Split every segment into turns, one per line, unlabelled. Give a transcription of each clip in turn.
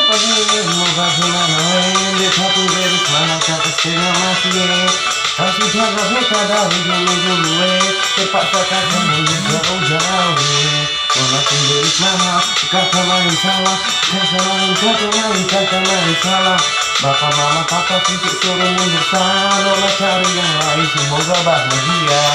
Mau bagaimana beta pun beres mahal kata setengah mati kasih jaga beta dari dulu terpaksa kata mundur jauh-jauh walaupun beres mahal kata main salah kata main salah bapak mama papa fisik suruh mundur sana cari yang lain semoga bahagia.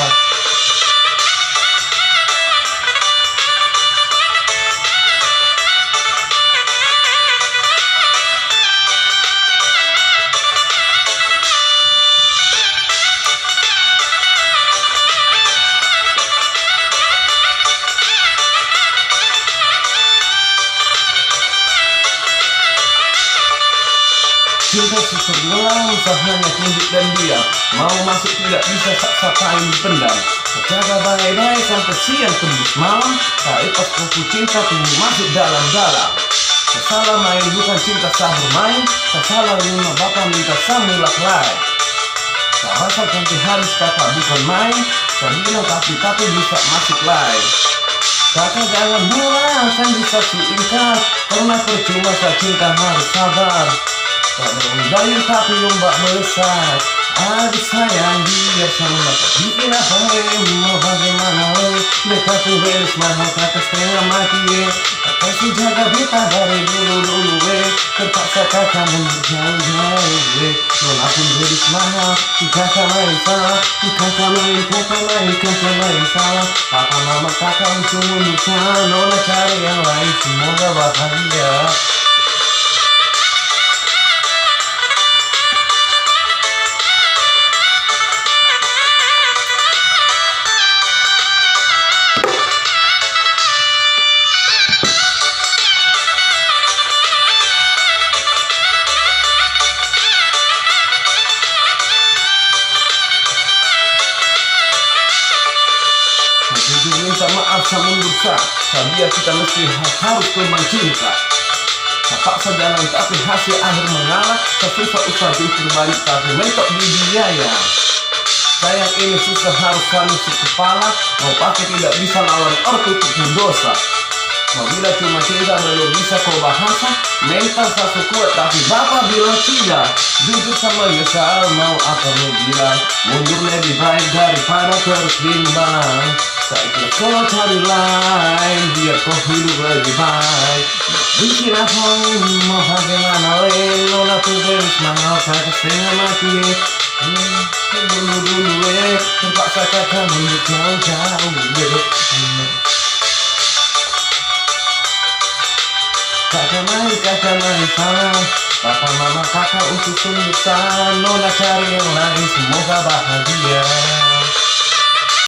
Cinta seseorang usahanya tunduk dan diam. Mau masuk tidak bisa sak-sakai dipendam. Jaga baik-baik sampai siang tembus malam. Saat pas kuku cinta tumbuh masuk dalam-dalam. Salah main bukan cinta sah bermain. Salah lima bapak minta samulak lain. Rasa cantik halus kakak bukan main. Saya tapi bisa masuk lain. Kakak jangan murah, kan bisa ingkar. Karena percuma cinta harus sabar. Tak berundang tapi ombak melesat. Adik sayang biar sama mata bikin apa mau bagaimana beta tuh beres mahal kata setengah mati kasih jaga beta dari dulu terpaksa kakak mundur jauh nona pun beres mahal kakak main salah kakak main salah papa mama kakak untuk mundur sana nona cari yang lain semoga bahagia. Minta maaf sama dosa. Sabia kita mesti harus kembang cinta. Terpaksa jalan tapi hasil akhir mengalah. Susah usah justru balik tapi mentok di biaya. Sayang ini susah harus saling sekepala. Mau pakai tidak bisa lawan ortu untuk dosa. Mau bila cuma cinta belum bisa kau bahasa. Mental satu kuat tapi bapak bilang tidak. Jujur sama nyesal mau apa mau bilang. Mundur lebih baik daripada terus bimbang. Saatnya kau cari lain biar kau hidup lebih baik. Bikin apa mau bagaimana nona pun beres mahal kakak setengah mati dulu terpaksa kakak mundur jauh kakak main salah papa mama kakak untuk sungguh sana nona cari yang lain semoga bahagia.